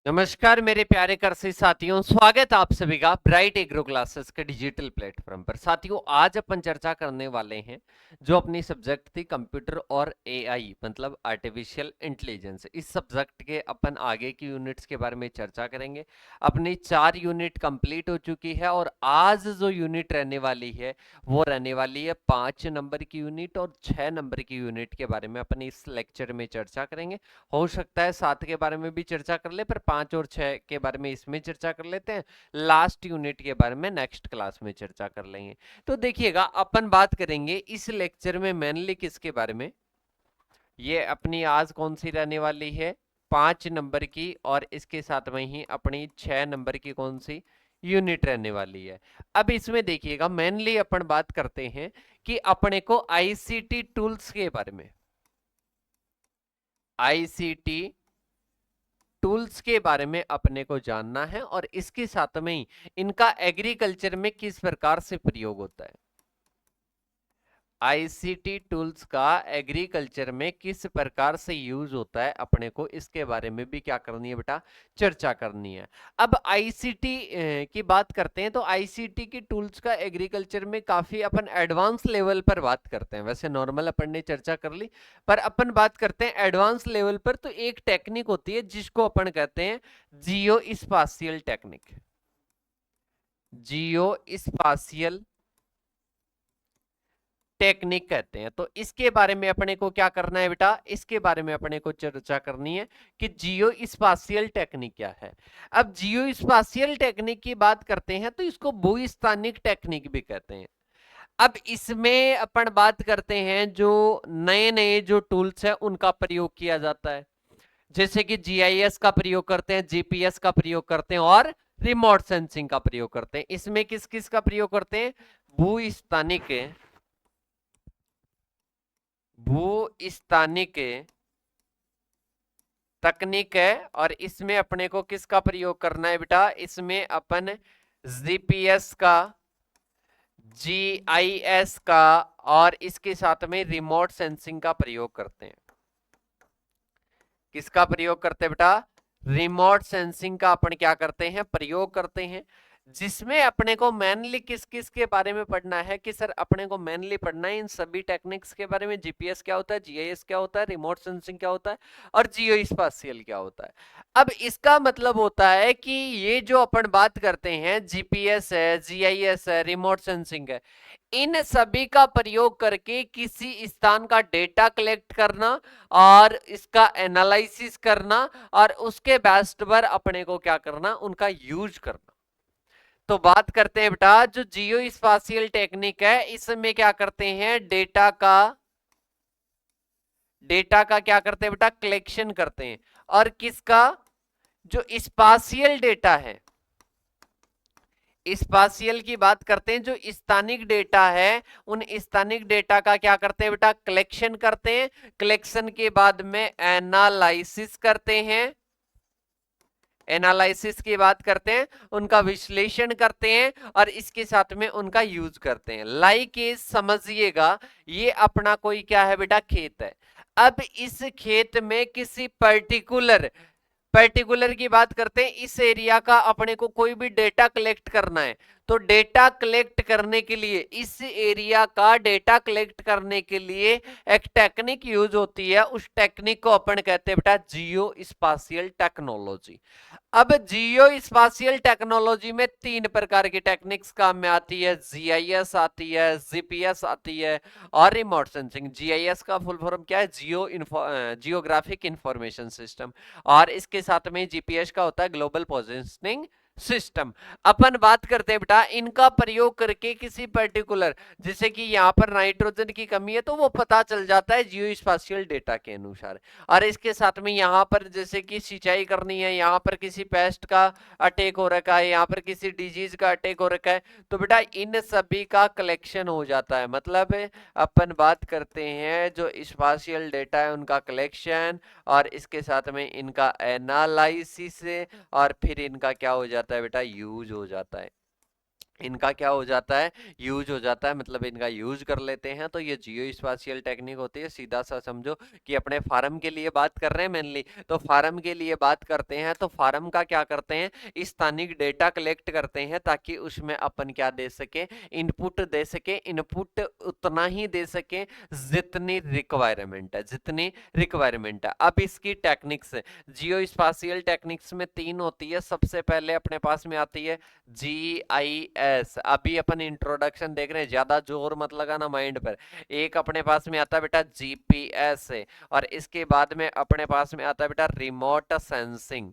नमस्कार मेरे प्यारे कृषि साथियों, स्वागत है आप सभी का ब्राइट एग्रो क्लासेस के डिजिटल प्लेटफॉर्म पर। साथियों, आज अपन चर्चा करने वाले हैं जो अपनी सब्जेक्ट थी कंप्यूटर और एआई मतलब आर्टिफिशियल इंटेलिजेंस। इस सब्जेक्ट के अपन आगे की यूनिट्स के बारे में चर्चा करेंगे। अपनी 4 यूनिट कंप्लीट हो चुकी है और आज जो यूनिट रहने वाली है वो रहने वाली है 5 नंबर की यूनिट और 6 नंबर की यूनिट के बारे में अपन इस लेक्चर में चर्चा करेंगे। हो सकता है 7 के बारे में भी चर्चा कर ले, पर 5 और 6 के बारे में इसमें चर्चा कर लेते हैं। लास्ट यूनिट के बारे में नेक्स्ट क्लास में चर्चा कर लेंगे। तो देखिएगा, अपन बात करेंगे इस लेक्चर में मेनली किसके बारे में। ये अपनी आज कौन सी रहने वाली है, 5 नंबर की, और इसके साथ में ही अपनी 6 नंबर की कौन सी यूनिट रहने वाली है। अब इसमें देखिएगा, मेनली अपन बात करते हैं कि अपने को आईसीटी टूल्स के बारे में, आईसीटी टूल्स के बारे में अपने को जानना है और इसके साथ में ही इनका एग्रीकल्चर में किस प्रकार से प्रयोग होता है। आईसीटी टूल्स का एग्रीकल्चर में किस प्रकार से यूज होता है, अपने को इसके बारे में भी क्या करनी है बेटा, चर्चा करनी है। अब आईसीटी की बात करते हैं तो आईसीटी की टूल्स का एग्रीकल्चर में काफी अपन एडवांस लेवल पर बात करते हैं। वैसे नॉर्मल अपन ने चर्चा कर ली, पर अपन बात करते हैं एडवांस लेवल पर। तो एक टेक्निक होती है जिसको अपन कहते हैं जियो स्पाशियल टेक्निक, जियो स्पाशियल टेक्निक कहते हैं। तो इसके बारे में अपने को क्या करना है बेटा, इसके बारे में अपने को चर्चा करनी है कि जियो स्पाशियल टेक्निक क्या है। अब जियो स्पाशियल टेक्निक की बात करते हैं तो इसको भूस्थानिक टेक्निक भी कहते हैं। अब इसमें अपन बात करते हैं जो नए नए जो टूल्स है उनका प्रयोग किया जाता है, जैसे कि जीआईएस का प्रयोग करते हैं, जीपीएस का प्रयोग करते हैं और रिमोट सेंसिंग का प्रयोग करते हैं। इसमें किस किस का प्रयोग करते हैं, भूस्थानिक भूस्थानिक तकनीक है। और इसमें अपने को किसका प्रयोग करना है बेटा, इसमें अपन जीपीएस का, जीआईएस का और इसके साथ में रिमोट सेंसिंग का प्रयोग करते हैं। किसका प्रयोग करते हैं बेटा, रिमोट सेंसिंग का अपन क्या करते हैं, प्रयोग करते हैं। जिसमें अपने को मेनली किस किस के बारे में पढ़ना है कि सर अपने को मेनली पढ़ना है इन सभी टेक्निक्स के बारे में। जीपीएस क्या होता है, जीआईएस क्या होता है, रिमोट सेंसिंग क्या होता है और जियो स्पाशियल क्या होता है। अब इसका मतलब होता है कि ये जो अपन बात करते हैं, जीपीएस है, जीआईएस है, रिमोट सेंसिंग है, इन सभी का प्रयोग करके किसी स्थान का डेटा कलेक्ट करना और इसका एनालिसिस करना और उसके बेस्ट पर अपने को क्या करना, उनका यूज करना। तो बात करते हैं बेटा, जो जियो स्पाशियल टेक्निक है इसमें क्या करते हैं, डेटा का क्या करते हैं बेटा, कलेक्शन करते हैं। और किसका, जो स्पाशियल डेटा है, स्पाशियल की बात करते हैं, जो स्थानिक डेटा है उन स्थानिक डेटा का क्या करते हैं बेटा, कलेक्शन करते हैं। कलेक्शन के बाद में एनालिसिस करते हैं, एनालिसिस की बात करते हैं, उनका विश्लेषण करते हैं और इसके साथ में उनका यूज करते हैं। लाइक ये समझिएगा, ये अपना कोई क्या है बेटा, खेत है। अब इस खेत में किसी पर्टिकुलर की बात करते हैं, इस एरिया का अपने को कोई भी डेटा कलेक्ट करना है। तो डेटा कलेक्ट करने के लिए, इस एरिया का डेटा कलेक्ट करने के लिए एक टेक्निक यूज होती है, उस टेक्निक को अपन कहते हैं बेटा जियो स्पाशियल टेक्नोलॉजी। अब जियो स्पाशियल टेक्नोलॉजी में 3 प्रकार की टेक्निक्स काम में आती है, जीआईएस आती है, जीपीएस आती है और रिमोट सेंसिंग। जीआईएस का फुल फॉर्म क्या है, जियोग्राफिक इंफॉर्मेशन सिस्टम, और इसके साथ में जीपीएस का होता है ग्लोबल पोजिशनिंग सिस्टम। अपन बात करते हैं बेटा, इनका प्रयोग करके किसी पर्टिकुलर, जैसे कि यहाँ पर नाइट्रोजन की कमी है तो वो पता चल जाता है जियो स्पाशियल डेटा के अनुसार। और इसके साथ में यहाँ पर जैसे कि सिंचाई करनी है, यहाँ पर किसी पेस्ट का अटैक हो रखा है, यहाँ पर किसी डिजीज का अटैक हो रखा है, तो बेटा इन सभी का कलेक्शन हो जाता है। मतलब अपन बात करते हैं जो स्पाशियल डेटा है उनका कलेक्शन और इसके साथ में इनका एनालिसिस और फिर इनका क्या हो जाता है बेटा, यूज हो जाता है। इनका क्या हो जाता है, यूज हो जाता है, मतलब इनका यूज कर लेते हैं। तो ये जियो स्पाशियल टेक्निक होती है। सीधा सा समझो कि अपने फार्म के लिए बात कर रहे हैं मेनली, तो फार्म के लिए बात करते हैं तो फार्म का क्या करते हैं, स्थानिक डेटा कलेक्ट करते हैं ताकि उसमें अपन क्या दे सके, इनपुट दे सके। इनपुट उतना ही दे सके जितनी रिक्वायरमेंट है, जितनी रिक्वायरमेंट है। अब इसकी टेक्निक्स, जियो स्पाशियल टेक्निक्स में 3 होती है। सबसे पहले अपने पास में आती है GIS। अभी अपन इंट्रोडक्शन देख रहे हैं, ज्यादा जोर मत लगाना माइंड पर। एक अपने पास में आता है बेटा GPS है, और इसके बाद में अपने पास में आता है बेटा रिमोट सेंसिंग।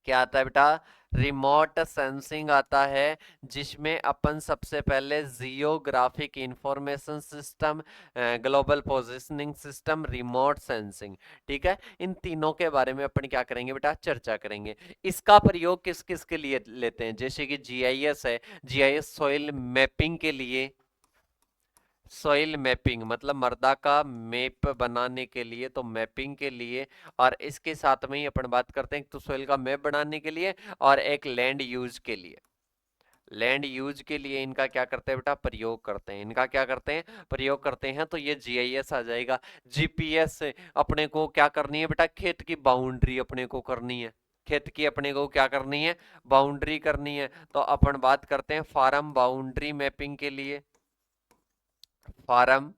क्या आता है बेटा, रिमोट सेंसिंग आता है, जिसमें अपन सबसे पहले geographic information system, global positioning system, remote sensing, ठीक है, इन तीनों के बारे में अपन क्या करेंगे बेटा, चर्चा करेंगे। इसका प्रयोग किस किस के लिए लेते हैं, जैसे कि GIS है, GIS सॉइल मैपिंग के लिए, सॉइल मैपिंग मतलब मृदा का मैप बनाने के लिए, तो मैपिंग के लिए। और इसके साथ में ही अपन बात करते हैं तो सॉइल का मैप बनाने के लिए, और एक लैंड यूज के लिए। लैंड यूज के लिए इनका क्या करते हैं बेटा, प्रयोग करते हैं। इनका क्या करते हैं, प्रयोग करते हैं। तो ये GIS आ जाएगा। GPS से अपने को क्या करनी है बेटा, खेत की बाउंड्री अपने को करनी है। खेत की अपने को क्या करनी है, बाउंड्री करनी है। तो अपन बात करते हैं फार्म बाउंड्री मैपिंग के लिए, फार्म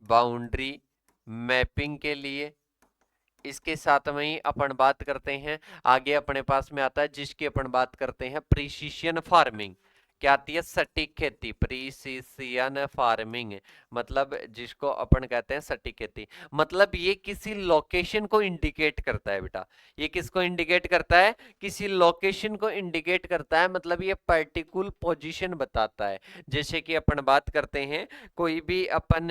बाउंड्री मैपिंग के लिए। इसके साथ में ही अपन बात करते हैं, आगे अपने पास में आता है जिसकी अपन बात करते हैं प्रिसीशन फार्मिंग। क्या आती है, सटीक खेती, प्रिसीशन फार्मिंग, मतलब जिसको अपन कहते हैं सटीक खेती। मतलब ये किसी लोकेशन को इंडिकेट करता है बेटा। ये किसको इंडिकेट करता है, किसी लोकेशन को इंडिकेट करता है, मतलब ये पर्टिकुलर पोजीशन बताता है। जैसे कि अपन बात करते हैं, कोई भी अपन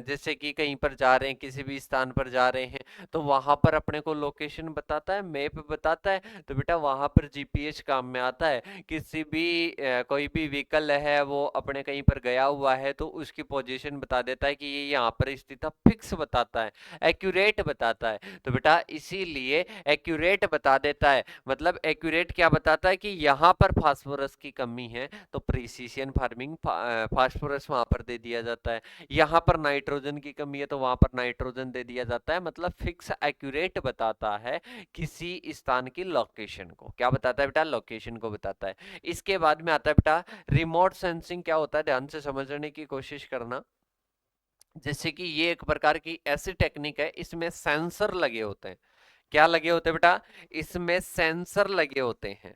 जैसे कि कहीं पर जा रहे हैं, किसी भी स्थान पर जा रहे हैं, तो वहां पर अपने को लोकेशन बताता है, मैप बताता है। तो बेटा वहां पर GPS काम में आता है। किसी भी कोई भी व्हीकल है वो अपने कहीं पर गया हुआ है, तो उसकी पोजीशन बता देता है कि ये यहाँ पर स्थित है, फिक्स बताता है, एक्यूरेट बताता है। तो बेटा इसीलिए एक्यूरेट बता देता है, मतलब एक्यूरेट क्या बताता है कि यहाँ पर फास्फोरस की कमी है, तो प्रिसीशन फार्मिंग फास्फोरस वहां पर दे दिया जाता है। यहाँ पर नाइट्रोजन की कमी है तो वहां पर नाइट्रोजन दे दिया जाता है। मतलब फिक्स एक्यूरेट बताता है किसी स्थान की लोकेशन को। क्या बताता है बेटा, लोकेशन को बताता है। इसके बाद में आता है बेटा रिमोट सेंसिंग। क्या होता है, ध्यान से समझने की कोशिश करना। जैसे कि ये एक प्रकार की ऐसी टेक्निक है, इसमें सेंसर लगे होते हैं। क्या लगे होते हैं बेटा, इसमें सेंसर लगे होते हैं।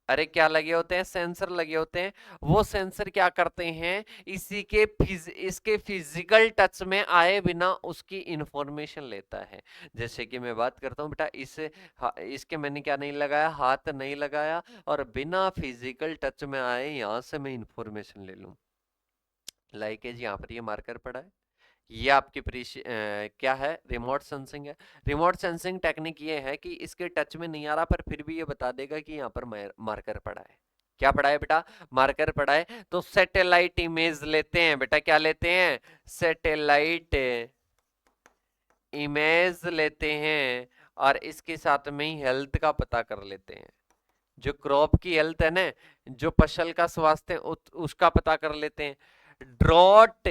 अरे क्या लगे होते हैं, सेंसर लगे होते हैं। वो सेंसर क्या करते हैं, इसके फिजिकल टच में आए बिना उसकी इंफॉर्मेशन लेता है। जैसे कि मैं बात करता हूँ बेटा, इसके मैंने क्या नहीं लगाया, हाथ नहीं लगाया, और बिना फिजिकल टच में आए यहां से मैं इंफॉर्मेशन ले लूं। लाइक यहाँ पर ये मार्कर पड़ा है, ये आपकी क्या है, रिमोट सेंसिंग है। रिमोट सेंसिंग टेक्निक ये है कि इसके टच में नहीं आ रहा, पर फिर भी ये बता देगा कि यहाँ पर मार्कर पड़ा है। क्या पड़ा है बेटा, मार्कर पड़ा है। तो सैटेलाइट इमेज लेते हैं बेटा, क्या लेते हैं, सैटेलाइट इमेज लेते हैं, और इसके साथ में ही हेल्थ का पता कर लेते हैं। जो क्रॉप की हेल्थ है ना, जो फसल का स्वास्थ्य है, उसका पता कर लेते हैं। ड्रॉट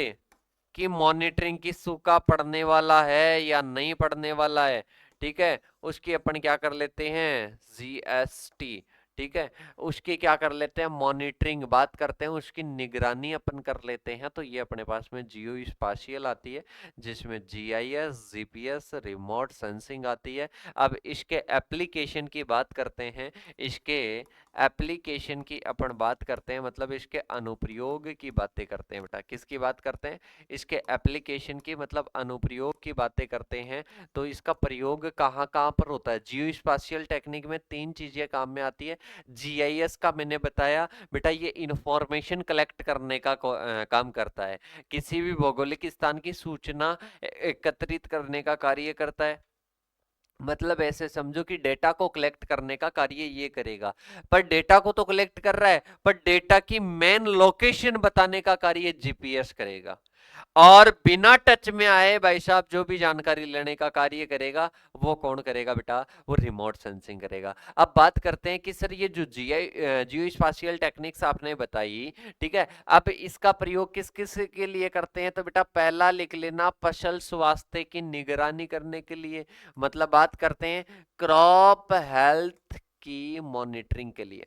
की मॉनिटरिंग, की सूखा पड़ने वाला है या नहीं पड़ने वाला है, ठीक है, उसकी अपन क्या कर लेते हैं, GST, ठीक है, उसकी क्या कर लेते हैं, मॉनिटरिंग बात करते हैं, उसकी निगरानी अपन कर लेते हैं। तो ये अपने पास में जियो स्पाशियल आती है, जिसमें GIS, GPS, रिमोट सेंसिंग आती है। अब इसके एप्लीकेशन की बात करते हैं, इसके एप्लीकेशन की अपन बात करते हैं, मतलब इसके अनुप्रयोग की बातें करते हैं बेटा। किसकी बात करते हैं, इसके एप्लीकेशन की, मतलब अनुप्रयोग की बातें करते हैं। तो इसका प्रयोग कहाँ कहाँ पर होता है, जियो स्पाशियल टेक्निक में 3 चीजें काम में आती है। GIS का मैंने बताया बेटा, ये इंफॉर्मेशन कलेक्ट करने का काम करता है। किसी भी भौगोलिक स्थान की सूचना एकत्रित करने का कार्य करता है। मतलब ऐसे समझो कि डेटा को कलेक्ट करने का कार्य ये करेगा। पर डेटा को तो कलेक्ट कर रहा है, पर डेटा की मेन लोकेशन बताने का कार्य GPS करेगा। और बिना टच में आए भाई साहब जो भी जानकारी लेने का कार्य करेगा वो कौन करेगा बेटा, वो रिमोट सेंसिंग करेगा। अब बात करते हैं कि सर ये जो जियो स्पाशियल टेक्निक्स आपने बताई, ठीक है, अब इसका प्रयोग किस किस के लिए करते हैं, तो बेटा पहला लिख लेना, फसल स्वास्थ्य की निगरानी करने के लिए, मतलब बात करते हैं क्रॉप हेल्थ की मॉनिटरिंग के लिए।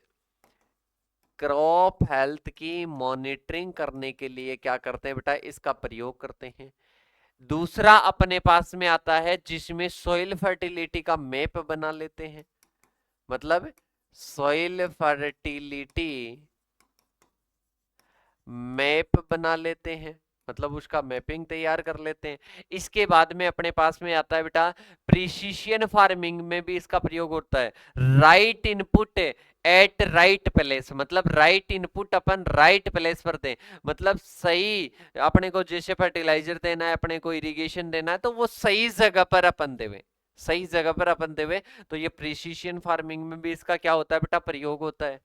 क्रॉप हेल्थ की मॉनिटरिंग करने के लिए क्या करते हैं बेटा, इसका प्रयोग करते हैं। दूसरा अपने पास में आता है जिसमें सॉइल फर्टिलिटी का मैप बना लेते हैं, मतलब सॉइल फर्टिलिटी मैप बना लेते हैं, मतलब उसका मैपिंग तैयार कर लेते हैं। इसके बाद में अपने पास में आता है बेटा प्रिसीशन फार्मिंग में भी इसका प्रयोग होता है, right input at right place, मतलब राइट इनपुट अपन राइट प्लेस पर दें, मतलब सही अपने को जैसे फर्टिलाइजर देना है, अपने को इरिगेशन देना है, तो वो सही जगह पर अपन देवे, सही जगह पर अपन देवे। तो ये प्रिसीशन फार्मिंग में भी इसका क्या होता है बेटा, प्रयोग होता है।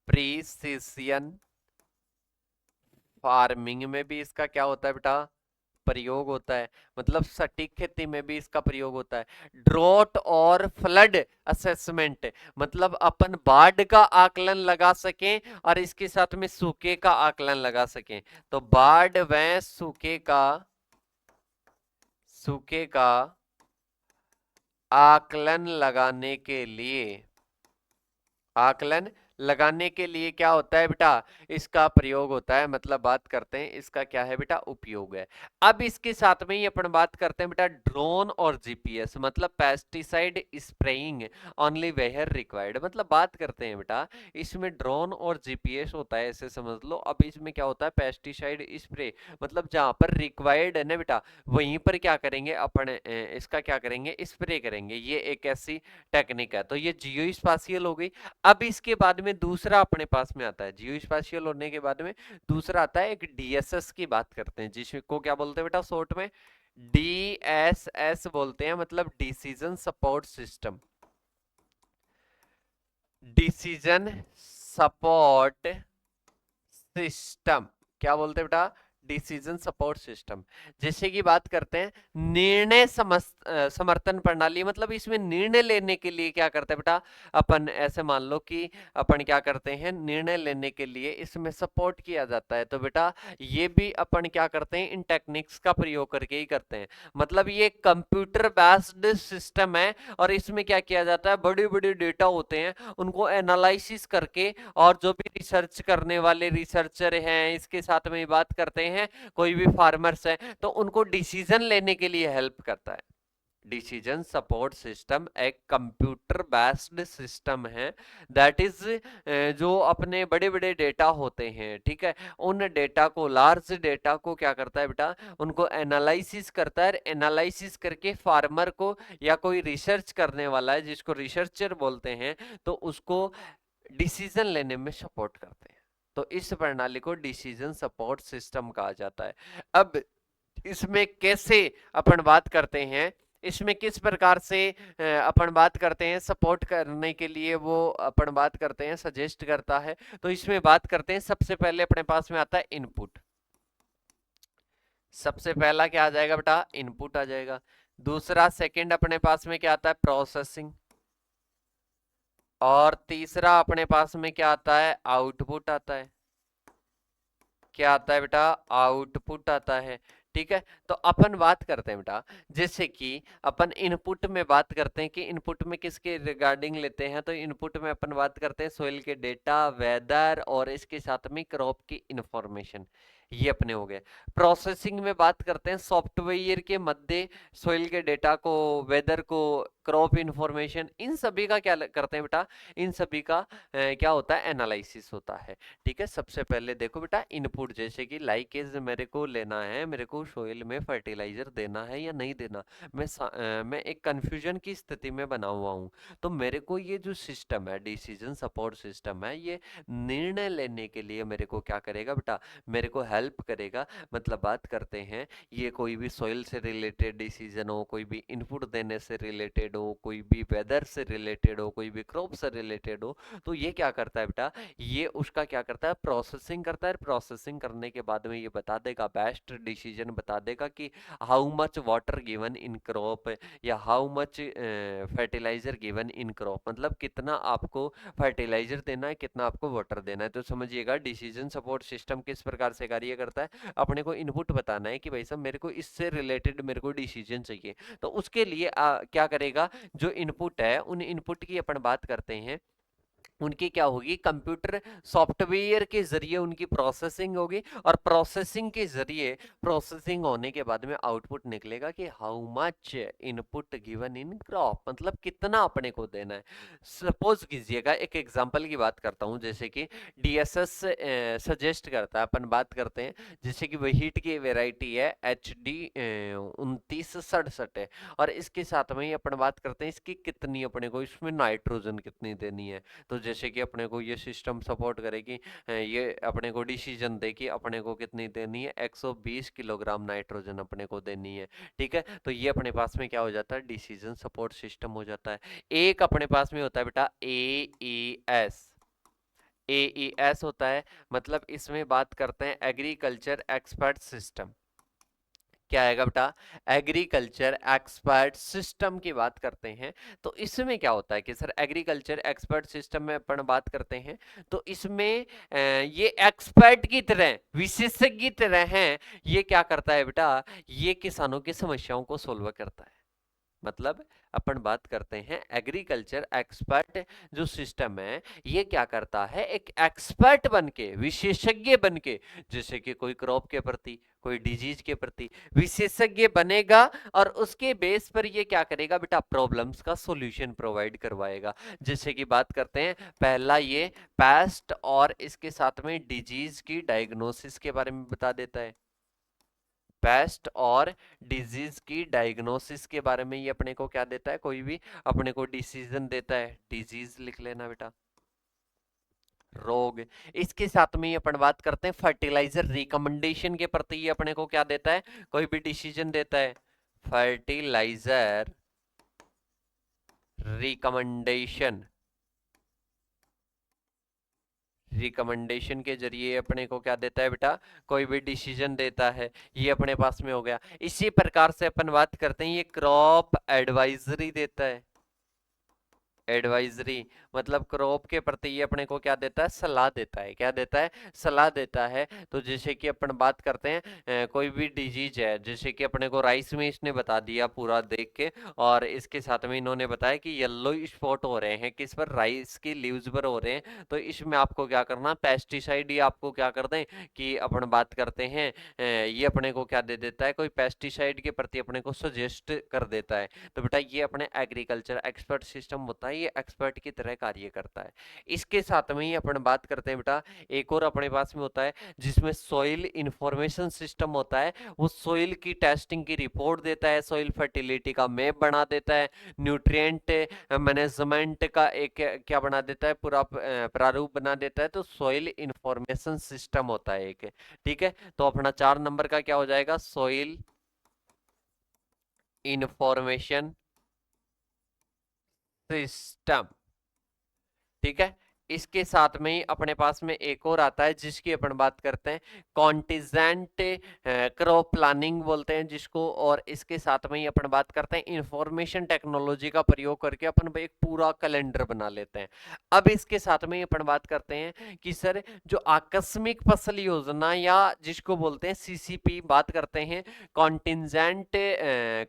प्रिसीशन फार्मिंग में भी इसका क्या होता है बेटा, प्रयोग होता है, मतलब सटीक खेती में भी इसका प्रयोग होता है। ड्रॉट और फ्लड असेसमेंट, मतलब अपन बाढ़ का आकलन लगा सकें और इसके साथ में सूखे का आकलन लगा सकें। तो बाढ़ व सूखे का आकलन लगाने के लिए, आकलन लगाने के लिए क्या होता है बेटा, इसका प्रयोग होता है, मतलब बात करते हैं इसका क्या है बेटा, उपयोग है। अब इसके साथ में ही अपन बात करते हैं बेटा ड्रोन और जीपीएस, मतलब pesticide spraying only where required, मतलब बात करते हैं बेटा इसमें ड्रोन और जीपीएस होता है, ऐसे समझ लो। अब इसमें क्या होता है, पेस्टिसाइड स्प्रे, मतलब जहां पर रिक्वायर्ड है ना बेटा वहीं पर क्या करेंगे अपन, इसका क्या करेंगे, स्प्रे करेंगे। ये एक ऐसी टेक्निक है। तो ये जियो स्पाशियल हो गई। अब इसके बाद में दूसरा अपने पास में आता है, जियो स्पेशियल होने के बाद में दूसरा आता है एक डीएसएस की बात करते हैं, जिसको क्या बोलते हैं बेटा शॉर्ट में, डीएसएस बोलते हैं, मतलब decision support system. Decision support system क्या बोलते हैं बेटा, डिसीजन सपोर्ट सिस्टम। जैसे कि बात करते हैं निर्णय समर्थन प्रणाली, मतलब इसमें निर्णय लेने के लिए क्या करते हैं बेटा, अपन ऐसे मान लो कि अपन क्या करते हैं, निर्णय लेने के लिए इसमें सपोर्ट किया जाता है। तो बेटा ये भी अपन क्या करते हैं, इन टेक्निक्स का प्रयोग करके ही करते हैं। मतलब ये कंप्यूटर बेस्ड सिस्टम है और इसमें क्या किया जाता है, बड़ी बड़ी डेटा होते हैं उनको एनालिसिस करके, और जो भी रिसर्च करने वाले रिसर्चर हैं, इसके साथ में बात करते हैं कोई भी फार्मर्स हैं, तो उनको डिसीजन लेने के लिए हेल्प करता है। डिसीजन सपोर्ट सिस्टम एक कंप्यूटर बेस्ड सिस्टम है, दैट इज जो अपने बड़े बड़े डेटा होते हैं, ठीक है, उन डेटा को, लार्ज डेटा को क्या करता है बेटा, उनको एनालिसिस करता है, एनालिसिस करके फार्मर को या कोई रिसर्च करने वाला है जिसको रिसर्चर बोलते हैं, तो उसको डिसीजन लेने में सपोर्ट करते हैं। तो इस प्रणाली को डिसीजन सपोर्ट सिस्टम कहा जाता है। अब इसमें कैसे अपन बात करते हैं, इसमें किस प्रकार से अपन बात करते हैं सपोर्ट करने के लिए, वो अपन बात करते हैं सजेस्ट करता है। तो इसमें बात करते हैं, सबसे पहले अपने पास में आता है इनपुट, सबसे पहला क्या आ जाएगा बेटा, इनपुट आ जाएगा। दूसरा सेकंड अपने पास में क्या आता है, प्रोसेसिंग। और तीसरा अपने पास में क्या आता है, आउटपुट आता है। क्या आता है बेटा, आउटपुट आता है। ठीक है, तो अपन बात करते हैं बेटा, जैसे कि अपन इनपुट में बात करते हैं कि इनपुट में किसके रिगार्डिंग लेते हैं, तो इनपुट में अपन बात करते हैं सोइल के डेटा, वेदर और इसके साथ में क्रॉप की इंफॉर्मेशन, ये अपने हो गए। प्रोसेसिंग में बात करते हैं सॉफ्टवेयर के मध्य सोइल के डेटा को, वेदर को, क्रॉप इंफॉर्मेशन, इन सभी का क्या करते हैं बेटा, इन सभी का क्या होता है, एनालिसिस होता है। ठीक है, सबसे पहले देखो बेटा इनपुट, जैसे कि लाइकेज मेरे को लेना है, मेरे को सोइल में फर्टिलाइजर देना है या नहीं देना, मैं एक कंफ्यूजन की स्थिति में बना हुआ हूँ। तो मेरे को ये जो सिस्टम है, डिसीजन सपोर्ट सिस्टम है, ये निर्णय लेने के लिए मेरे को क्या करेगा बेटा, मेरे को हेल्प करेगा। मतलब बात करते हैं ये कोई भी सॉइल से रिलेटेड डिसीजन हो, कोई भी इनपुट देने से रिलेटेड हो, कोई भी वेदर से रिलेटेड हो, कोई भी क्रॉप से रिलेटेड हो, तो ये क्या करता है बेटा, ये उसका क्या करता है, प्रोसेसिंग करता है। प्रोसेसिंग करने के बाद में ये बता देगा, बेस्ट डिसीजन बता देगा कि how much water given in crop या how much fertiliser given in crop, मतलब कितना आपको फर्टिलाइजर देना है, कितना आपको वाटर देना है। तो समझिएगा डिसीजन सपोर्ट सिस्टम किस प्रकार से कार्य करता है। अपने को इनपुट बताना है कि भाई साहब मेरे को इससे रिलेटेड मेरे को डिसीजन चाहिए, तो उसके लिए क्या करेगा, जो इनपुट है उन इनपुट की अपन बात करते हैं, उनकी क्या होगी, कंप्यूटर सॉफ्टवेयर के जरिए उनकी प्रोसेसिंग होगी, और प्रोसेसिंग के जरिए प्रोसेसिंग होने के बाद में आउटपुट निकलेगा कि how much input given in crop, मतलब कितना अपने को देना है। सपोज कीजिएगा, एक एग्जांपल की बात करता हूं, जैसे कि डीएसएस सजेस्ट करता है, अपन बात करते हैं जैसे कि हीट की वेराइटी है HD 2967 है, और इसके साथ में ही अपन बात करते हैं इसकी कितनी अपने को इसमें नाइट्रोजन कितनी देनी है। तो जैसे कि अपने को ये सिस्टम सपोर्ट करेगी, ये अपने को डिसीजन दे कि अपने को कितनी देनी है, 120 किलोग्राम नाइट्रोजन अपने को देनी है। ठीक है, तो ये अपने पास में क्या हो जाता है, डिसीजन सपोर्ट सिस्टम हो जाता है। एक अपने पास में होता है बेटा AES होता है, मतलब इसमें बात करते हैं एग्रीकल्चर एक्सपर्ट सिस्टम। क्या आएगा बेटा, एग्रीकल्चर एक्सपर्ट सिस्टम की बात करते हैं। तो इसमें क्या होता है कि सर एग्रीकल्चर एक्सपर्ट सिस्टम में अपन बात करते हैं, तो इसमें ये एक्सपर्ट की तरह, विशेषज्ञ की तरह हैं। ये क्या करता है बेटा, ये किसानों की समस्याओं को सोल्व करता है। मतलब अपन बात करते हैं एग्रीकल्चर एक्सपर्ट जो सिस्टम है, ये क्या करता है, एक एक्सपर्ट बनके, विशेषज्ञ बनके, जैसे कि कोई क्रॉप के प्रति, कोई डिजीज के प्रति विशेषज्ञ बनेगा, और उसके बेस पर ये क्या करेगा बेटा, प्रॉब्लम्स का सॉल्यूशन प्रोवाइड करवाएगा। जैसे कि बात करते हैं, पहला ये पेस्ट और इसके साथ में डिजीज की डायग्नोसिस के बारे में बता देता है। पेस्ट और डिजीज की डायग्नोसिस के बारे में ये अपने को क्या देता है, कोई भी अपने को डिसीजन देता है। डिजीज लिख लेना बेटा, रोग। इसके साथ में ही अपन बात करते हैं फर्टिलाइजर रिकमेंडेशन के प्रति, ये अपने को क्या देता है, कोई भी डिसीजन देता है। फर्टिलाइजर रिकमेंडेशन, रिकमेंडेशन के जरिए अपने को क्या देता है बेटा, कोई भी डिसीजन देता है। ये अपने पास में हो गया। इसी प्रकार से अपन बात करते हैं, ये क्रॉप एडवाइजरी देता है। एडवाइजरी मतलब क्रॉप के प्रति ये अपने को क्या देता है, सलाह देता है। क्या देता है, सलाह देता है। तो जैसे कि अपन बात करते हैं कोई भी डिजीज है, जैसे कि अपने को राइस में इसने बता दिया पूरा देख के, और इसके साथ में इन्होंने बताया कि येलो स्पॉट हो रहे हैं किस पर, राइस की लीव्स पर हो रहे हैं। तो इसमें आपको क्या करना, पेस्टिसाइड ये आपको क्या कर दें कि अपन बात करते हैं ये अपने को क्या दे देता है, कोई पेस्टिसाइड के प्रति अपने को सजेस्ट कर देता है। तो बेटा ये अपने एग्रीकल्चर एक्सपर्ट सिस्टम होता है, ये एक्सपर्ट की तरह कार्य करता है। इसके साथ में ही अपन बात करते हैं बेटा, एक और अपने पास में होता है जिसमें सॉइल इंफॉर्मेशन सिस्टम होता है। वो सॉइल की टेस्टिंग की रिपोर्ट देता है, सॉइल फर्टिलिटी का मैप बना देता है, न्यूट्रिएंट मैनेजमेंट का एक क्या बना देता है, पूरा प्रारूप बना देता है। तो सॉइल इंफॉर्मेशन सिस्टम होता है एक। ठीक है, तो अपना 4 नंबर का क्या हो जाएगा, सॉइल इंफॉर्मेशन सिस्टम। ठीक है, इसके साथ में ही अपने पास में एक और आता है जिसकी अपन बात करते हैं कॉन्टिजेंट क्रॉप प्लानिंग बोलते हैं जिसको, और इसके साथ में ही अपन बात करते हैं इंफॉर्मेशन टेक्नोलॉजी का प्रयोग करके अपन एक पूरा कैलेंडर बना लेते हैं। अब इसके साथ में ही अपन बात करते हैं कि सर जो आकस्मिक फसल योजना या जिसको बोलते हैं CCP बात करते हैं, कॉन्टिजेंट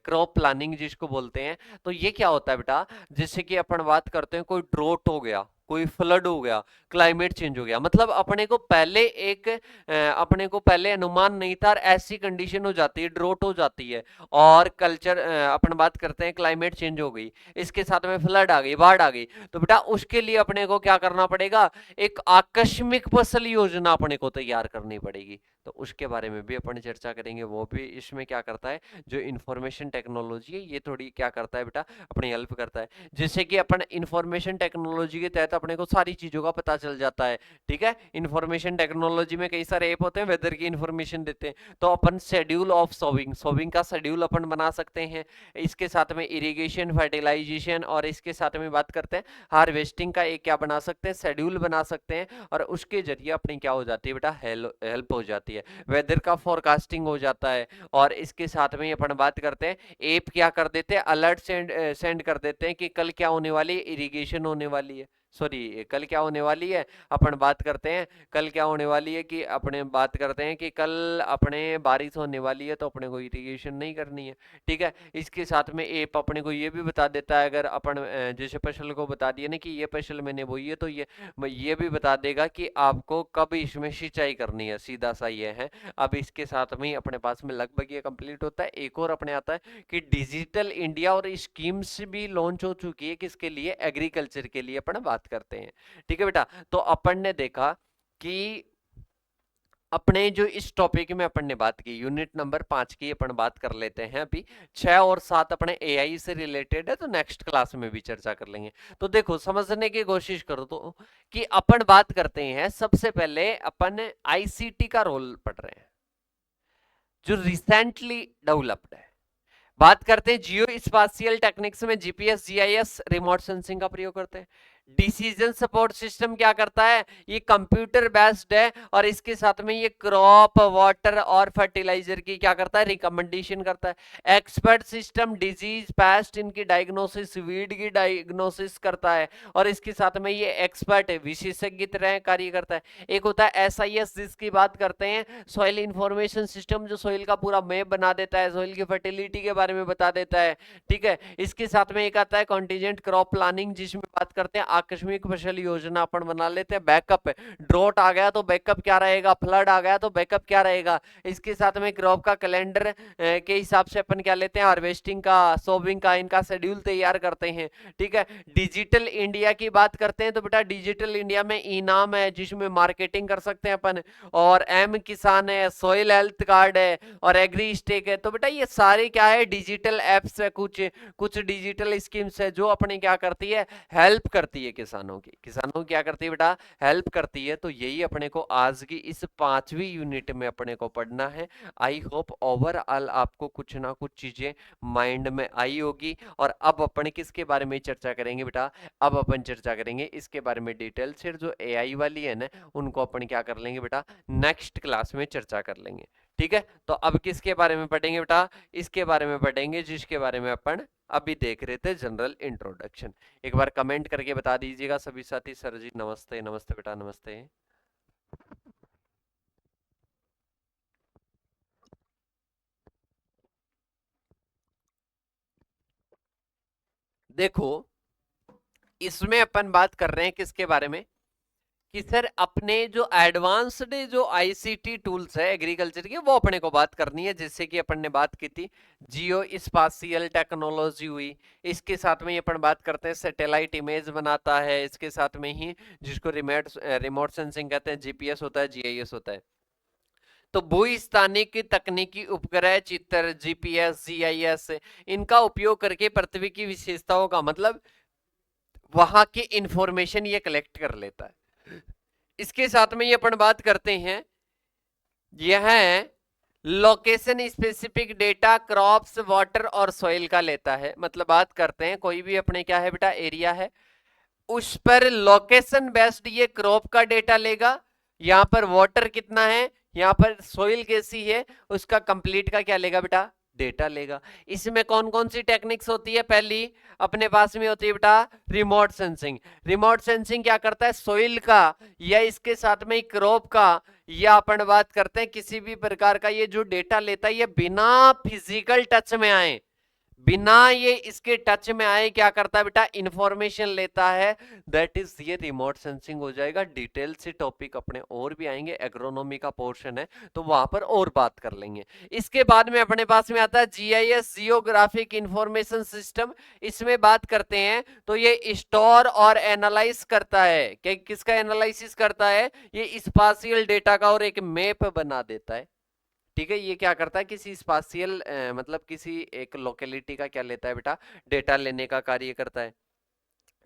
क्रॉप प्लानिंग जिसको बोलते हैं। तो ये क्या होता है बेटा, जैसे कि अपन बात करते हैं कोई ड्रोट हो गया, कोई फ्लड हो गया, क्लाइमेट चेंज हो गया, मतलब अपने को पहले एक अपने को पहले अनुमान नहीं था, ऐसी कंडीशन हो जाती है, ड्रोट हो जाती है, और कल्चर अपन बात करते हैं क्लाइमेट चेंज हो गई, इसके साथ में फ्लड आ गई, बाढ़ आ गई। तो बेटा उसके लिए अपने को क्या करना पड़ेगा, एक आकस्मिक फसल योजना अपने को तैयार करनी पड़ेगी। तो उसके बारे में भी अपन चर्चा करेंगे, वो भी इसमें क्या करता है, जो इंफॉर्मेशन टेक्नोलॉजी है ये थोड़ी क्या करता है बेटा, अपनी हेल्प करता है। जैसे कि अपन इंफॉर्मेशन टेक्नोलॉजी के तहत तो अपने को सारी चीजों का पता चल जाता है। ठीक है, इंफॉर्मेशन टेक्नोलॉजी में कई सारे ऐप होते हैं वेदर की इंफॉर्मेशन देते हैं, तो अपन शेड्यूल ऑफ सोविंग, सोविंग का शेड्यूल अपन बना सकते हैं। इसके साथ में इरिगेशन, फर्टिलाइजेशन, और इसके साथ में बात करते हैं हार्वेस्टिंग का एक क्या बना सकते हैं, शेड्यूल बना सकते हैं, और उसके जरिए अपनी क्या हो जाती है बेटा, हेल्प हो जाती है, वेदर का फोरकास्टिंग हो जाता है। और इसके साथ में अपन बात करते हैं ऐप क्या कर देते हैं, अलर्ट सेंड कर देते हैं कि कल क्या होने वाली है, इरिगेशन होने वाली है, सॉरी कल क्या होने वाली है, अपन बात करते हैं कल क्या होने वाली है, कि अपने बात करते हैं कि कल अपने बारिश होने वाली है, तो अपने को इरिगेशन नहीं करनी है। ठीक है, इसके साथ में ऐप अपने को ये भी बता देता है, अगर अपन जैसे फसल को बता दिया ना कि ये फसल मैंने बोई है, तो ये भी बता देगा कि आपको कब इसमें सिंचाई करनी है, सीधा सा ये है। अब इसके साथ में ही अपने पास में लगभग ये कंप्लीट होता है। एक और अपने आता है कि डिजिटल इंडिया और स्कीम्स भी लॉन्च हो चुकी है, किसके लिए, एग्रीकल्चर के लिए अपन बात करते हैं। ठीक है बेटा, तो अपन ने देखा कि अपने जो इस टॉपिक में अपन ने बात की यूनिट नंबर 5 की अपन बात कर लेते हैं। अभी 6 और 7 अपने एआई से रिलेटेड है, तो नेक्स्ट क्लास में भी चर्चा कर लेंगे। तो देखो समझने की कोशिश करो तो कि अपन बात करते हैं, सबसे पहले अपन आईसीटी का रोल पढ़ रहे हैं जो रिसेंटली डेवलप्ड है। बात करते हैं जियो स्पाशियल टेक्निक्स में जीपीएस, जीआईएस, रिमोट सेंसिंग का प्रयोग करते हैं। डिसीजन सपोर्ट सिस्टम क्या करता है, ये कंप्यूटर बेस्ड है, और इसके साथ में ये क्रॉप, वाटर और फर्टिलाइजर की क्या करता है, रिकमेंडेशन करता है। एक्सपर्ट सिस्टम डिजीज, पेस्ट इनकी डायग्नोसिस, वीड की डायग्नोसिस करता है, और इसके साथ में ये एक्सपर्ट है, विशेषज्ञ की तरह कार्य करता है। एक होता है एसआईएस जिसकी बात करते हैं, सॉइल इंफॉर्मेशन सिस्टम, जो सॉइल का पूरा मैप बना देता है, सॉइल की फर्टिलिटी के बारे में बता देता है। ठीक है, इसके साथ में एक आता है कॉन्टीजेंट क्रॉप प्लानिंग, जिसमें बात करते हैं आकस्मिक फसल योजना अपन बना लेते हैं। बैकअप, ड्रॉट आ गया तो बैकअप क्या रहेगा, फ्लड आ गया तो बैकअप क्या रहेगा। इसके साथ में क्रॉप का कैलेंडर के हिसाब से अपन क्या लेते हैं, हार्वेस्टिंग का, सोविंग का, इनका शेड्यूल तैयार करते हैं। ठीक है, डिजिटल इंडिया की बात करते हैं, तो बेटा डिजिटल इंडिया में इनाम है जिसमें मार्केटिंग कर सकते हैं अपन, और एम किसान है, सोइल हेल्थ कार्ड है, और एग्री स्टेक है। तो बेटा ये सारे क्या है, डिजिटल एप्स है, कुछ डिजिटल स्कीम्स है जो अपने क्या करती है, हेल्प करती है किसानों की। किसानों की क्या करती है बेटा, हेल्प करती है। तो यही अपने को आज की इस 5वीं यूनिट में अपने को पढ़ना है। आई होप ओवरऑल आपको कुछ ना कुछ चीजें माइंड में आई होगी। और अब अपन किसके बारे में चर्चा करेंगे बेटा, अब अपन चर्चा करेंगे इसके बारे में डिटेल से, जो एआई वाली है ना, उनको अपन क्या कर लेंगे बेटा, नेक्स्ट क्लास में चर्चा कर लेंगे। ठीक है, तो अब किसके बारे में पढ़ेंगे बेटा, इसके बारे में पढ़ेंगे जिसके बारे में अपन अभी देख रहे थे, जनरल इंट्रोडक्शन। एक बार कमेंट करके बता दीजिएगा सभी साथी, सर जी नमस्ते, नमस्ते बेटा, नमस्ते। देखो इसमें अपन बात कर रहे हैं किसके बारे में, कि सर अपने जो एडवांस्ड जो आईसीटी टूल्स है एग्रीकल्चर के, वो अपने को बात करनी है। जैसे कि अपन ने बात की थी जियो स्पाशियल टेक्नोलॉजी हुई, इसके साथ में अपन बात करते हैं सैटेलाइट इमेज बनाता है, इसके साथ में ही जिसको रिमोट सेंसिंग कहते हैं, जीपीएस होता है, जीआईएस होता है। तो भूस्थानिक तकनीकी उपग्रह चित्र, जीपीएस, जीआईएस, इनका उपयोग करके पृथ्वी की विशेषताओं का मतलब वहां की इंफॉर्मेशन ये कलेक्ट कर लेता है। इसके साथ में ये अपन बात करते हैं, यह location specific data crops, water और सॉइल का लेता है। मतलब बात करते हैं कोई भी अपने क्या है बेटा, एरिया है, उस पर लोकेशन बेस्ड ये क्रॉप का डेटा लेगा, यहां पर वाटर कितना है, यहां पर सोइल कैसी है, उसका कंप्लीट का क्या लेगा बेटा, डेटा लेगा। इसमें कौन कौन सी टेक्निक्स होती है, पहली अपने पास में होती है बेटा रिमोट सेंसिंग। रिमोट सेंसिंग क्या करता है, सोइल का या इसके साथ में क्रॉप का, या अपन बात करते हैं किसी भी प्रकार का ये जो डेटा लेता है, ये बिना फिजिकल टच में आए, बिना ये इसके टच में आए क्या करता है बेटा, इंफॉर्मेशन लेता है। दैट इज ये रिमोट सेंसिंग हो जाएगा। डिटेल से टॉपिक अपने और भी आएंगे, एग्रोनॉमी का पोर्शन है तो वहां पर और बात कर लेंगे। इसके बाद में अपने पास में आता है जीआईएस, जियोग्राफिक इंफॉर्मेशन सिस्टम। इसमें बात करते हैं तो ये स्टोर और एनालाइज करता है, कि किसका एनालिसिस करता है, ये स्पाशियल डेटा का, और एक मैप बना देता है। ठीक है, ये क्या करता है, किसी स्पाशियल मतलब किसी एक लोकेलिटी का क्या लेता है बेटा, डेटा लेने का कार्य करता है।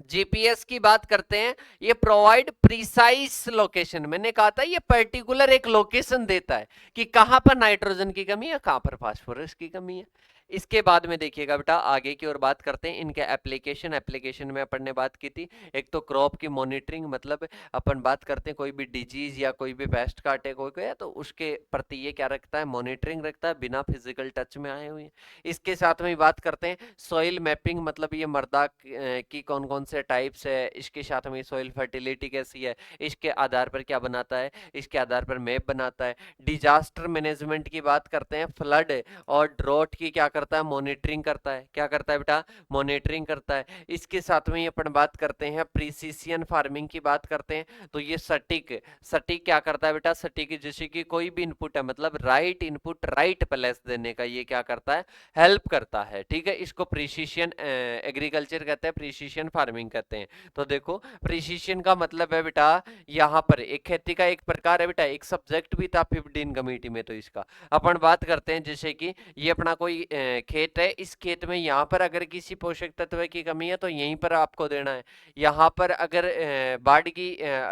जीपीएस की बात करते हैं, ये प्रोवाइड प्रिसाइज लोकेशन, मैंने कहा था ये पर्टिकुलर एक लोकेशन देता है कि कहां पर नाइट्रोजन की कमी है, कहां पर फास्फोरस की कमी है। इसके बाद में देखिएगा बेटा आगे की ओर बात करते हैं इनके एप्लीकेशन। एप्लीकेशन में अपन ने बात की थी, एक तो क्रॉप की मॉनिटरिंग, मतलब अपन बात करते हैं कोई भी डिजीज या कोई भी पेस्ट का अटैक हो गया तो उसके प्रति ये क्या रखता है, मॉनिटरिंग रखता है, बिना फिजिकल टच में आए हुए। इसके साथ में बात करते हैं सॉइल मैपिंग, मतलब ये मृदा की कौन कौन से टाइप्स है, इसके साथ में सॉइल फर्टिलिटी कैसी है, इसके आधार पर क्या बनाता है, इसके आधार पर मैप बनाता है। डिजास्टर मैनेजमेंट की बात करते हैं, फ्लड और ड्रॉट की क्या करता है, मॉनिटरिंग करता है। क्या करता है बेटा, मॉनिटरिंग करता है। इसके साथ में अपन बात करते हैं प्रिसीजन फार्मिंग की बात करते हैं, तो ये सटीक सटीक क्या करता है बेटा, सटीक जैसे कि कोई भी इनपुट है, मतलब राइट इनपुट राइट प्लेस देने का ये क्या करता है, हेल्प करता है। ठीक है, इसको प्रिसीजन एग्रीकल्चर कहते हैं, प्रिसीजन फार्मिंग कहते हैं। तो देखो प्रिसीजन का मतलब है बेटा, यहाँ पर एक खेती का एक प्रकार है बेटा, एक सब्जेक्ट भी था 15 कमेटी में। तो इसका अपन बात करते हैं जैसे कि ये अपना कोई खेत है, इस खेत में यहाँ पर अगर किसी पोषक तत्व की कमी है तो यहीं पर आपको देना है। यहाँ पर अगर बाढ़ की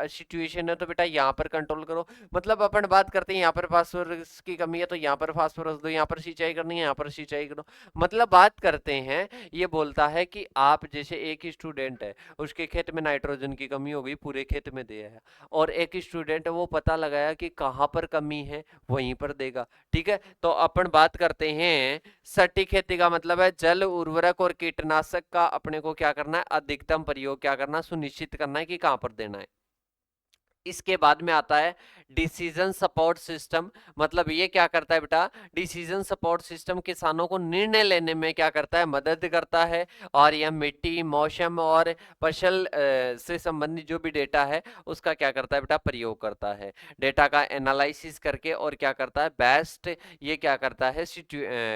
सिचुएशन है तो बेटा यहाँ पर कंट्रोल करो। मतलब अपन बात करते हैं यहाँ पर फास्फोरस की कमी है तो यहाँ पर फास्फोरस दो, यहाँ पर सिंचाई करनी है यहाँ पर सिंचाई करो। मतलब बात करते हैं, ये बोलता है कि आप जैसे एक स्टूडेंट है, उसके खेत में नाइट्रोजन की कमी हो गई, पूरे खेत में दिया है, और एक स्टूडेंट है वो पता लगाया कि कहाँ पर कमी है, वहीं पर देगा। ठीक है, तो अपन बात करते हैं सटीक खेती का मतलब है जल उर्वरक और कीटनाशक का अपने को क्या करना है, अधिकतम प्रयोग क्या करना, सुनिश्चित करना है कि कहां पर देना है। इसके बाद में आता है डिसीजन सपोर्ट सिस्टम, मतलब ये क्या करता है बेटा, डिसीजन सपोर्ट सिस्टम किसानों को निर्णय लेने में क्या करता है, मदद करता है। और यह मिट्टी, मौसम और फसल से संबंधित जो भी डेटा है उसका क्या करता है बेटा, प्रयोग करता है। डेटा का एनालिसिस करके और क्या करता है, बेस्ट ये क्या करता है,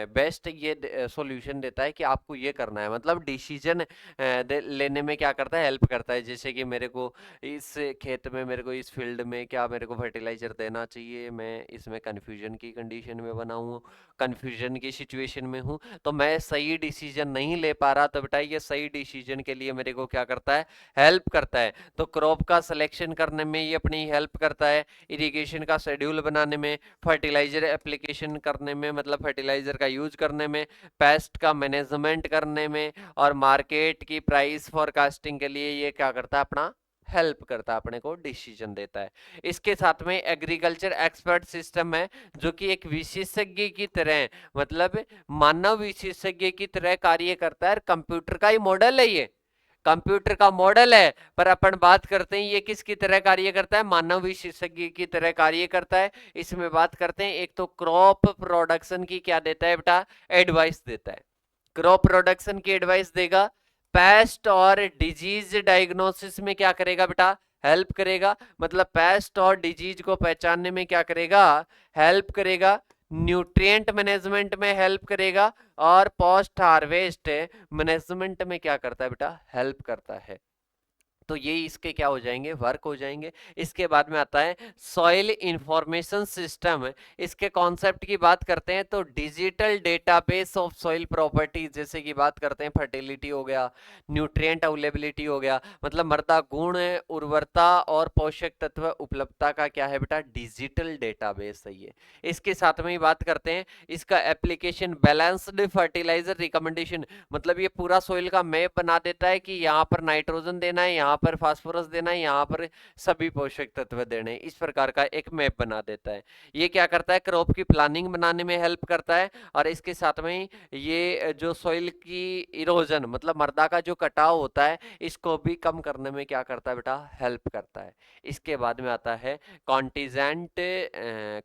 बेस्ट ये सॉल्यूशन देता है कि आपको ये करना है, मतलब डिसीजन लेने में क्या करता है, हेल्प करता है। जैसे कि मेरे को इस खेत में, मेरे को इस फील्ड में क्या मेरे को फर्टिलाइजर देना चाहिए, मैं इसमें कंफ्यूजन की कंडीशन में बना हूँ, कंफ्यूजन की सिचुएशन में हूँ, तो मैं सही डिसीजन नहीं ले पा रहा, तो बेटा ये सही डिसीजन के लिए मेरे को क्या करता है, हेल्प करता है। तो क्रॉप का सिलेक्शन करने में ये अपनी हेल्प करता है, इरिगेशन का शेड्यूल बनाने में, फर्टिलाइजर एप्लीकेशन करने में, मतलब फर्टिलाइजर का यूज करने में, पेस्ट का मैनेजमेंट करने में, और मार्केट की प्राइस फॉरकास्टिंग के लिए ये क्या करता है, अपना हेल्प करता है, अपने को डिसीजन देता है। इसके साथ में एग्रीकल्चर एक्सपर्ट सिस्टम है, जो कि एक विशेषज्ञ की तरह, मतलब मानव विशेषज्ञ की तरह कार्य करता है। कंप्यूटर का ही मॉडल है ये, कंप्यूटर का मॉडल है, पर अपन बात करते हैं ये किसकी तरह कार्य करता है, मानव विशेषज्ञ की तरह कार्य करता है। इसमें बात करते हैं, एक तो क्रॉप प्रोडक्शन की क्या देता है बेटा, एडवाइस देता है, क्रॉप प्रोडक्शन की एडवाइस देगा। पेस्ट और डिजीज डायग्नोसिस में क्या करेगा बेटा, हेल्प करेगा, मतलब पेस्ट और डिजीज को पहचानने में क्या करेगा, हेल्प करेगा। न्यूट्रिएंट मैनेजमेंट में हेल्प करेगा, और पोस्ट हार्वेस्ट मैनेजमेंट में क्या करता है बेटा, हेल्प करता है। तो ये इसके क्या हो जाएंगे, वर्क हो जाएंगे। इसके बाद में आता है सॉइल इंफॉर्मेशन सिस्टम। इसके कॉन्सेप्ट की बात करते हैं तो digital database of soil properties, जैसे कि बात करते हैं फर्टिलिटी हो गया, न्यूट्रिएंट अवेलेबिलिटी हो गया, मतलब मृदा गुण, उर्वरता और पोषक तत्व उपलब्धता का क्या है बेटा, डिजिटल डेटाबेस है ये। इसके साथ में ही बात करते हैं इसका एप्लीकेशन बैलेंस्ड फर्टिलाइजर रिकमेंडेशन, मतलब ये पूरा सॉइल का मैप बना देता है कि यहाँ पर नाइट्रोजन देना है, यहाँ पर फास्फोरस देना है, यहाँ पर सभी पोषक तत्व देने, इस प्रकार का एक मैप बना देता है। ये क्या करता है, क्रॉप की प्लानिंग बनाने में हेल्प करता है। और इसके साथ में ये जो सॉइल की इरोजन, मतलब मृदा का जो कटाव होता है, इसको भी कम करने में क्या करता है बेटा, हेल्प करता है। इसके बाद में आता है कॉन्टिजेंट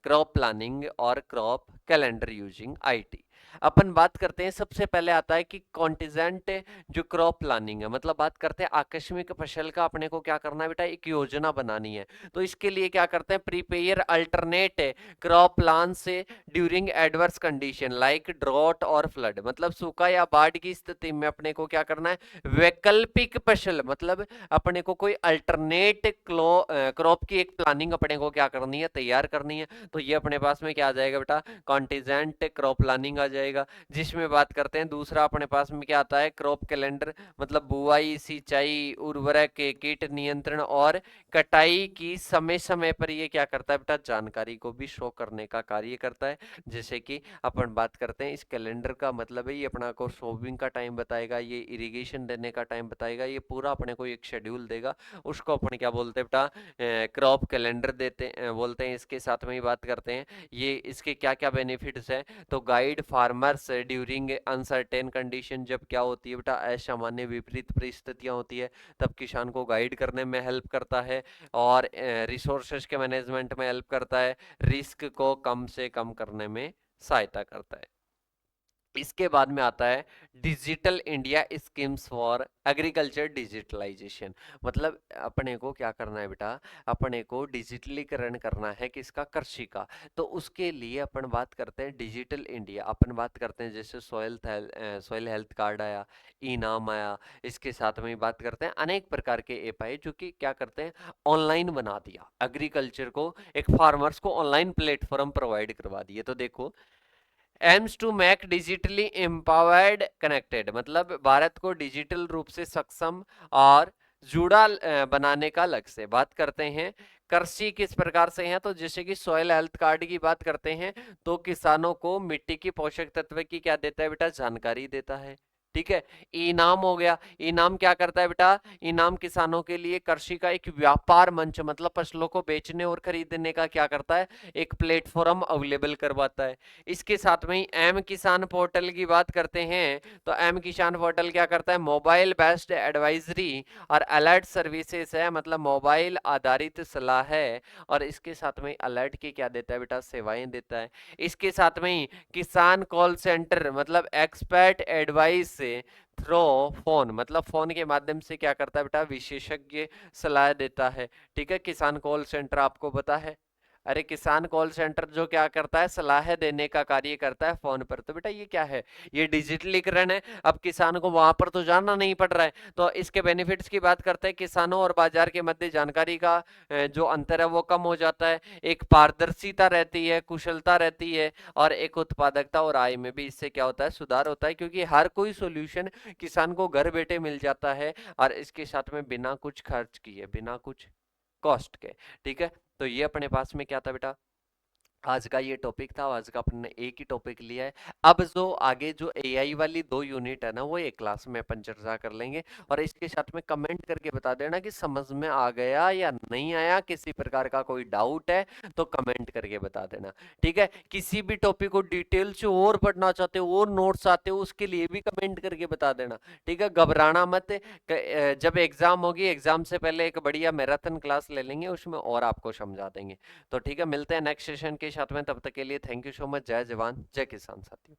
क्रॉप प्लानिंग और क्रॉप कैलेंडर यूजिंग आईटी। अपन बात करते हैं, सबसे पहले आता है कि कॉन्टिजेंट जो क्रॉप प्लानिंग है, मतलब बात करते हैं आकस्मिक फसल का अपने को क्या करना है बेटा, एक योजना बनानी है। तो इसके लिए क्या करते हैं, प्रिपेयर अल्टरनेट क्रॉप प्लान से during adverse condition like drought और फ्लड, मतलब सूखा या बाढ़ की स्थिति में अपने को क्या करना है, वैकल्पिक फसल, मतलब अपने को कोई अल्टरनेट क्रॉप की एक प्लानिंग अपने को क्या करनी है, तैयार करनी है। तो ये अपने पास में क्या आ जाएगा बेटा, कॉन्टिजेंट क्रॉप प्लानिंग आ जाएगी। जाएगा, जिसमें बात करते हैं दूसरा अपने पास में क्या आता है, क्रॉप कैलेंडर, मतलब बुआई, सिंचाई, उर्वरक, कीट नियंत्रण और कटाई की समय समय पर ये क्या करता है बेटा, जानकारी को भी शो करने का कार्य करता है। जैसे कि अपन बात करते हैं इस कैलेंडर का मतलब है ये अपना को सोविंग का टाइम बताएगा, ये इरिगेशन देने का टाइम बताएगा, ये पूरा अपने को एक शेड्यूल देगा, उसको अपन क्या बोलते हैं बेटा, क्रॉप कैलेंडर देते बोलते हैं। इसके साथ में ही बात करते हैं ये इसके क्या क्या बेनिफिट्स हैं, तो guide farmers during uncertain condition, जब क्या होती है बेटा, असामान्य विपरीत परिस्थितियां होती है तब किसान को गाइड करने में हेल्प करता है, और रिसोर्सेज के मैनेजमेंट में हेल्प करता है, रिस्क को कम से कम करने में सहायता करता है। इसके बाद में आता है digital India schemes for agriculture digitalisation, मतलब अपने को क्या करना है बेटा, अपने को डिजिटलीकरण करना है किसका, कृषि का। तो उसके लिए अपन बात करते हैं डिजिटल इंडिया, अपन बात करते हैं जैसे सॉइल हेल्थ कार्ड आया, ई नाम आया, इसके साथ में बात करते हैं अनेक प्रकार के ऐप आए जो कि क्या करते हैं, ऑनलाइन बना दिया एग्रीकल्चर को, एक फार्मर्स को ऑनलाइन प्लेटफॉर्म प्रोवाइड करवा दिए। तो देखो aims to make digitally empowered connected, मतलब भारत को डिजिटल रूप से सक्षम और जुड़ा बनाने का लक्ष्य से बात करते हैं। कृषि किस प्रकार से है, तो जैसे कि सॉइल हेल्थ कार्ड की बात करते हैं तो किसानों को मिट्टी की पोषक तत्व की क्या देता है बेटा, जानकारी देता है। ठीक है, इनाम हो गया, इनाम क्या करता है बेटा, इनाम किसानों के लिए कृषि का एक व्यापार मंच, मतलब फसलों को बेचने और खरीदने का क्या करता है, एक प्लेटफॉर्म अवेलेबल करवाता है। इसके साथ में ही एम किसान पोर्टल की बात करते हैं तो एम किसान पोर्टल क्या करता है, मोबाइल बेस्ड एडवाइजरी और अलर्ट सर्विसेज है, मतलब मोबाइल आधारित सलाह है, और इसके साथ में अलर्ट की क्या देता है बेटा, सेवाएं देता है। इसके साथ में ही किसान कॉल सेंटर, मतलब एक्सपर्ट एडवाइस से थ्रो फोन, मतलब फोन के माध्यम से क्या करता है बेटा, विशेषज्ञ सलाह देता है। ठीक है, किसान कॉल सेंटर आपको पता है, अरे किसान कॉल सेंटर जो क्या करता है, सलाह देने का कार्य करता है फोन पर। तो बेटा ये क्या है, ये डिजिटलीकरण है, अब किसान को वहां पर तो जाना नहीं पड़ रहा है। तो इसके बेनिफिट्स की बात करते हैं, किसानों और बाजार के मध्य जानकारी का जो अंतर है वो कम हो जाता है, एक पारदर्शिता रहती है, कुशलता रहती है, और एक उत्पादकता और आय में भी इससे क्या होता है, सुधार होता है, क्योंकि हर कोई सोल्यूशन किसान को घर बैठे मिल जाता है, और इसके साथ में बिना कुछ खर्च किए, बिना कुछ कॉस्ट के। ठीक है, तो ये अपने पास में क्या था बेटा, आज का ये टॉपिक था, आज का अपन ने एक ही टॉपिक लिया है। अब जो आगे जो एआई वाली 2 यूनिट है ना, वो एक क्लास में अपन चर्चा कर लेंगे, और इसके साथ में कमेंट करके बता देना कि समझ में आ गया या नहीं आया, किसी प्रकार का कोई डाउट है तो कमेंट करके बता देना। ठीक है, किसी भी टॉपिक को डिटेल से और पढ़ना चाहते हो और नोट्स आते हो उसके लिए भी कमेंट करके बता देना। ठीक है, घबराना मत, जब एग्जाम होगी एग्जाम से पहले एक बढ़िया मैराथन क्लास ले लेंगे, उसमें और आपको समझा देंगे। तो ठीक है, मिलते हैं नेक्स्ट सेशन के साथ में, तब तक के लिए थैंक यू सो मच। जय जवान जय किसान साथियों।